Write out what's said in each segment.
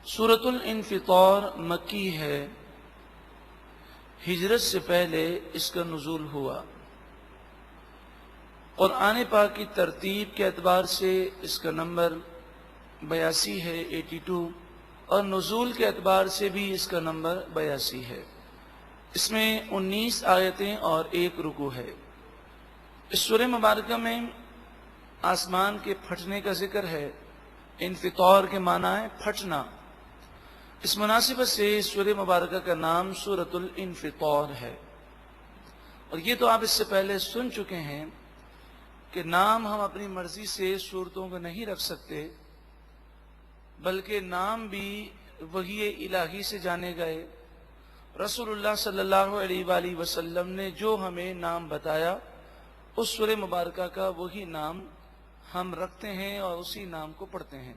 سورۃ الانفطار مکی ہے، ہجرت سے پہلے اس کا نزول ہوا۔ قرآن پاک کی ترتیب کے اعتبار سے اس کا نمبر 82 ہے، 82، اور نزول کے اعتبار سے بھی اس کا نمبر 82 ہے۔ اس میں 19 آیتیں اور 1 رکوع ہے۔ اس سورہ مبارکہ میں آسمان کے پھٹنے کا ذکر ہے۔ انفطار کے معنی ہے پھٹنا۔ اس مناسبت سے اس سورہ مبارکہ کا نام سورۃ الانفطار ہے۔ اور یہ تو آپ اس سے پہلے سن چکے ہیں کہ نام ہم اپنی مرضی سے سورتوں کو نہیں رکھ سکتے، بلکہ نام بھی وحی الہی سے جانے گئے۔ رسول اللہ صلی اللہ علیہ وآلہ وسلم نے جو ہمیں نام بتایا، اس سورہ مبارکہ کا وہی نام ہم رکھتے ہیں اور اسی نام کو پڑھتے ہیں۔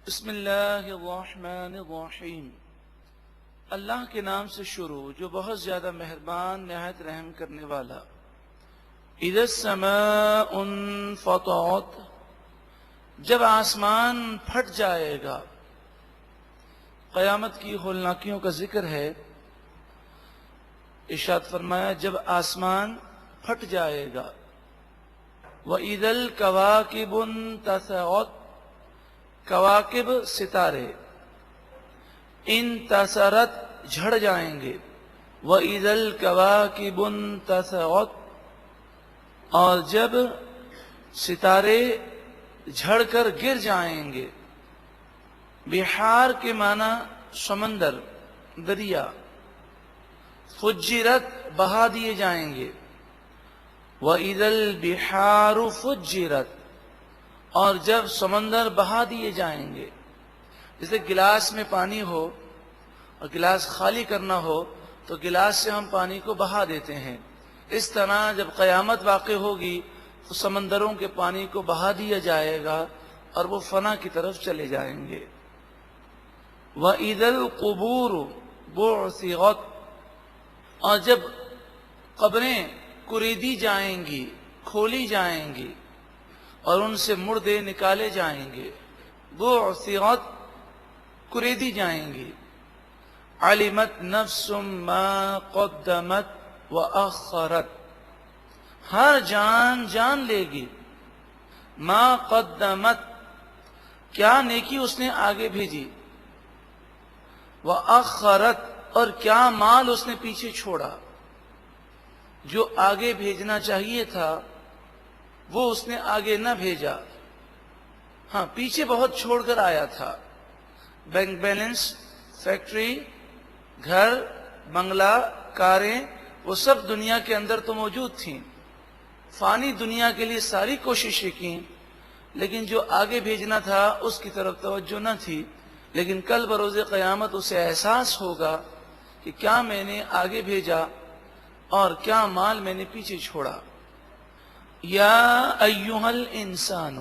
بسم اللہ الرحمن الرحیم، اللہ کے نام سے شروع جو بہت زیادہ مہربان نہایت رحم کرنے والا۔ اذا السماء انفطرت، جب آسمان پھٹ جائے گا۔ قیامت کی ہولناکیوں کا ذکر ہے۔ ارشاد فرمایا جب آسمان پھٹ جائے گا۔ وَإِذَا الْكَوَاكِبُ انتَثَرَتْ، کواکب ستارے، انتصرت جھڑ جائیں گے۔ وَإِذَا الْكَوَاكِبُ انتَثَرَتْ، اور جب ستارے جھڑ کر گر جائیں گے۔ بحار کے معنی سمندر، دریا۔ فجرت بہا دیے جائیں گے۔ وَإِذَا الْبِحَارُ فُجِّرَتْ، اور جب سمندر بہا دیے جائیں گے۔ جیسے گلاس میں پانی ہو اور گلاس خالی کرنا ہو تو گلاس سے ہم پانی کو بہا دیتے ہیں، اس طرح جب قیامت واقع ہوگی تو سمندروں کے پانی کو بہا دیا جائے گا اور وہ فنا کی طرف چلے جائیں گے۔ وَإِذَا الْقُبُورُ بُعْثِرَتْ، اور جب قبریں کریدی جائیں گی، کھولی جائیں گی اور ان سے مردے نکالے جائیں گے۔ بعثرت، کریدی جائیں گی۔ علمت نفس ما قدمت واخرت، ہر جان جان لے گی۔ ما قدمت، کیا نیکی اس نے آگے بھیجی۔ واخرت، اور کیا مال اس نے پیچھے چھوڑا۔ جو آگے بھیجنا چاہیے تھا وہ اس نے آگے نہ بھیجا، ہاں پیچھے بہت چھوڑ کر آیا تھا۔ بینک بیلنس، فیکٹری، گھر، بنگلہ، کاریں، وہ سب دنیا کے اندر تو موجود تھیں۔ فانی دنیا کے لیے ساری کوششیں کی، لیکن جو آگے بھیجنا تھا اس کی طرف توجہ نہ تھی۔ لیکن کل بروز قیامت اسے احساس ہوگا کہ کیا میں نے آگے بھیجا اور کیا مال میں نے پیچھے چھوڑا۔ یا ایھا الانسان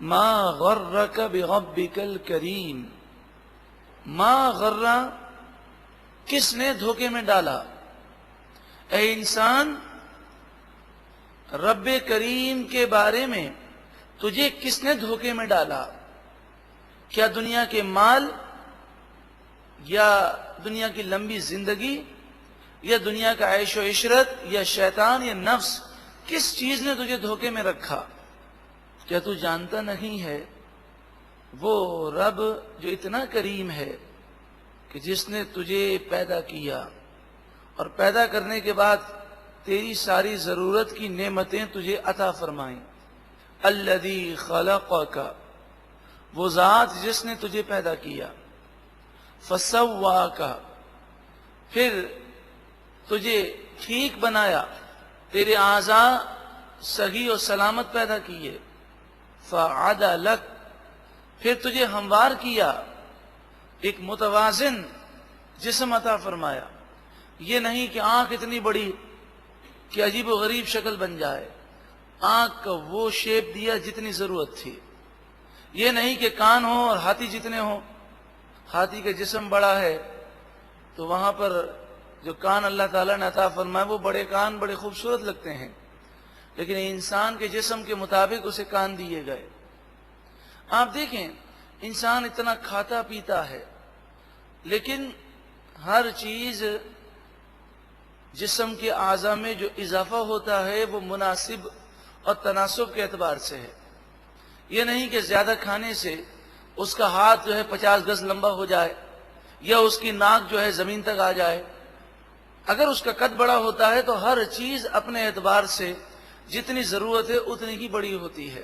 ما غرک بربک الکریم، ما غر، کس نے دھوکے میں ڈالا۔ اے انسان، رب کریم کے بارے میں تجھے کس نے دھوکے میں ڈالا۔ کیا دنیا کے مال، یا دنیا کی لمبی زندگی، یا دنیا کا عیش و عشرت، یا شیطان، یا نفس، کس چیز نے تجھے دھوکے میں رکھا۔ کیا تو جانتا نہیں ہے وہ رب جو اتنا کریم ہے کہ جس نے تجھے پیدا کیا اور پیدا کرنے کے بعد تیری ساری ضرورت کی نعمتیں تجھے عطا فرمائیں۔ الذی خلقک، وہ ذات جس نے تجھے پیدا کیا۔ فسواک، پھر تجھے ٹھیک بنایا، تیرے اعضاء صحیح اور سلامت پیدا کیے۔ فعدلک، پھر تجھے ہموار کیا، ایک متوازن جسم عطا فرمایا۔ یہ نہیں کہ آنکھ اتنی بڑی کہ عجیب و غریب شکل بن جائے، آنکھ کا وہ شیپ دیا جتنی ضرورت تھی۔ یہ نہیں کہ کان ہو اور ہاتھی جتنے ہوں، ہاتھی کا جسم بڑا ہے تو وہاں پر جو کان اللہ تعالیٰ نے عطا فرمایا وہ بڑے کان بڑے خوبصورت لگتے ہیں، لیکن انسان کے جسم کے مطابق اسے کان دیے گئے۔ آپ دیکھیں انسان اتنا کھاتا پیتا ہے لیکن ہر چیز جسم کے اعضاء میں جو اضافہ ہوتا ہے وہ مناسب اور تناسب کے اعتبار سے ہے. یہ نہیں کہ زیادہ کھانے سے اس کا ہاتھ جو ہے 50 گز لمبا ہو جائے یا اس کی ناک جو ہے زمین تک آ جائے. اگر اس کا قد بڑا ہوتا ہے تو ہر چیز اپنے اعتبار سے جتنی ضرورت ہے اتنی ہی بڑی ہوتی ہے.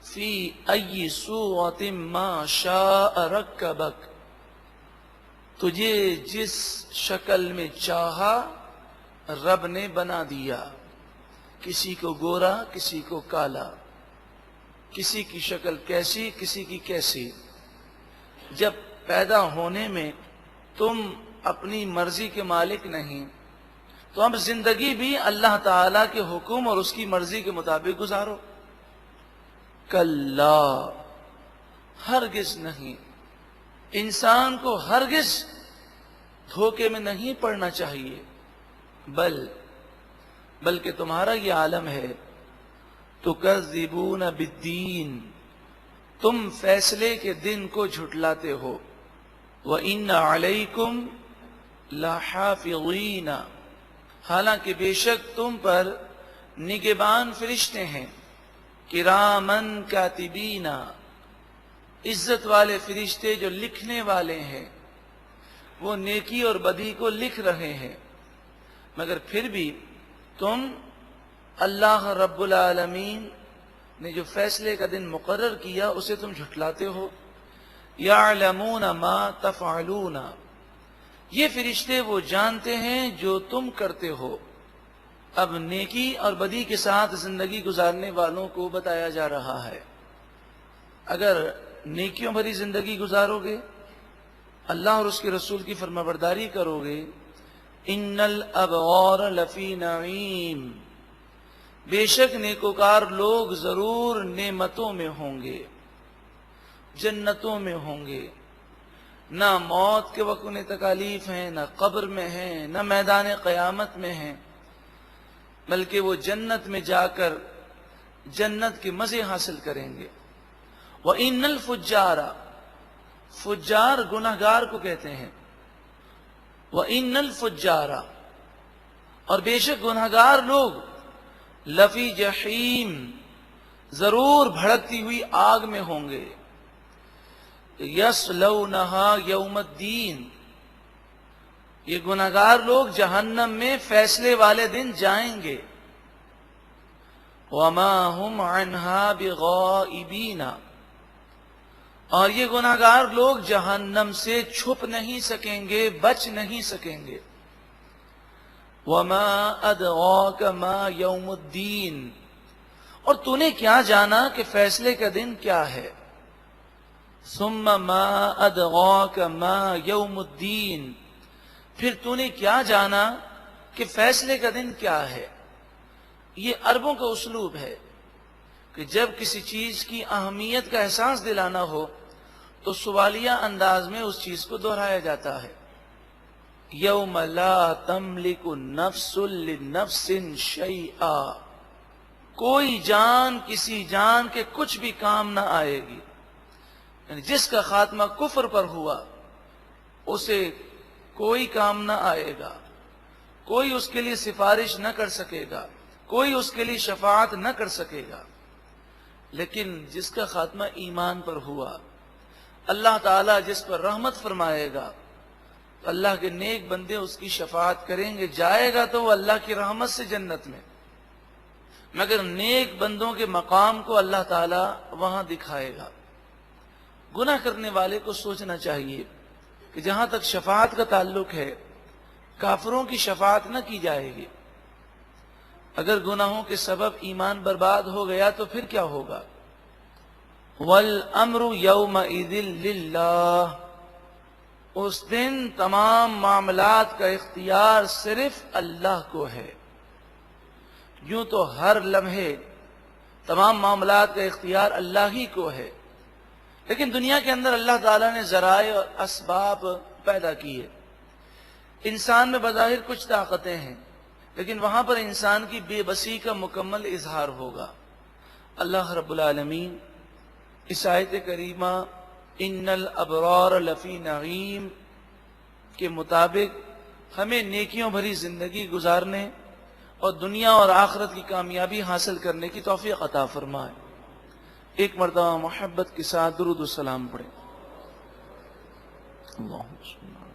فی ای صورت ما شاء رکبک، تجھے جس شکل میں چاہا رب نے بنا دیا. کسی کو گورا، کسی کو کالا، کسی کی شکل کیسی، کسی کی کیسی. جب پیدا ہونے میں تم اپنی مرضی کے مالک نہیں تو اب زندگی بھی اللہ تعالی کے حکم اور اس کی مرضی کے مطابق گزارو. کلا، ہرگز نہیں. انسان کو ہرگز دھوکے میں نہیں پڑنا چاہیے. بلکہ تمہارا یہ عالم ہے تکذبون بالدین، تم فیصلے کے دن کو جھٹلاتے ہو. وَإِنَّ عَلَيْكُمْ لَحَافِظِينَ، حالانکہ بے شک تم پر نگہبان فرشتے ہیں. کرامن کاتبین، عزت والے فرشتے جو لکھنے والے ہیں، وہ نیکی اور بدی کو لکھ رہے ہیں. مگر پھر بھی تم اللہ رب العالمین نے جو فیصلے کا دن مقرر کیا اسے تم جھٹلاتے ہو. یعلمون ما تفعلون، یہ فرشتے وہ جانتے ہیں جو تم کرتے ہو. اب نیکی اور بدی کے ساتھ زندگی گزارنے والوں کو بتایا جا رہا ہے. اگر نیکیوں بھری زندگی گزارو گے، اللہ اور اس کے رسول کی فرمانبرداری کرو گے، ان الابرار لفی نعیم، بے شک نیکوکار لوگ ضرور نعمتوں میں ہوں گے، جنتوں میں ہوں گے. نہ موت کے وقت انہیں تکالیف ہیں، نہ قبر میں ہیں، نہ میدان قیامت میں ہیں، بلکہ وہ جنت میں جا کر جنت کے مزے حاصل کریں گے. وَإِنَّ الْفُجَّارَ، فجار گناہگار کو کہتے ہیں. وَإِنَّ الْفُجَّارَ، اور بے شک گناہگار لوگ لفی جحیم، ضرور بھڑکتی ہوئی آگ میں ہوں گے. یصلونہا یوم الدین، یہ گناہگار لوگ جہنم میں فیصلے والے دن جائیں گے. وما ہم عنہا بغائبین، اور یہ گناہگار لوگ جہنم سے چھپ نہیں سکیں گے، بچ نہیں سکیں گے. وما ادراک ما یوم الدین، اور تو نے کیا جانا کہ فیصلے کا دن کیا ہے. ثم ما ادراک ما یوم الدین، پھر تو نے کیا جانا کہ فیصلے کا دن کیا ہے. یہ عربوں کا اسلوب ہے کہ جب کسی چیز کی اہمیت کا احساس دلانا ہو تو سوالیہ انداز میں اس چیز کو دہرایا جاتا ہے. یوم لا تملک نفس لنفس شیئا، کوئی جان کسی جان کے کچھ بھی کام نہ آئے گی. یعنی جس کا خاتمہ کفر پر ہوا اسے کوئی کام نہ آئے گا، کوئی اس کے لیے سفارش نہ کر سکے گا، کوئی اس کے لیے شفاعت نہ کر سکے گا. لیکن جس کا خاتمہ ایمان پر ہوا، اللہ تعالیٰ جس پر رحمت فرمائے گا تو اللہ کے نیک بندے اس کی شفاعت کریں گے. جائے گا تو وہ اللہ کی رحمت سے جنت میں، مگر نیک بندوں کے مقام کو اللہ تعالیٰ وہاں دکھائے گا. گناہ کرنے والے کو سوچنا چاہیے کہ جہاں تک شفاعت کا تعلق ہے کافروں کی شفاعت نہ کی جائے گی. اگر گناہوں کے سبب ایمان برباد ہو گیا تو پھر کیا ہوگا. وَالْأَمْرُ يَوْمَئِذٍ لِلَّهِ، اس دن تمام معاملات کا اختیار صرف اللہ کو ہے. یوں تو ہر لمحے تمام معاملات کا اختیار اللہ ہی کو ہے، لیکن دنیا کے اندر اللہ تعالیٰ نے ذرائع اور اسباب پیدا کیے. انسان میں بظاہر کچھ طاقتیں ہیں لیکن وہاں پر انسان کی بے بسی کا مکمل اظہار ہوگا. اللہ رب العالمین اس آیت کریمہ ان الابرار لفی نعیم کے مطابق ہمیں نیکیوں بھری زندگی گزارنے اور دنیا اور آخرت کی کامیابی حاصل کرنے کی توفیق عطا فرمائے۔ ایک مرتبہ محبت کے ساتھ درود و سلام پڑھیں۔ اللہم صل علی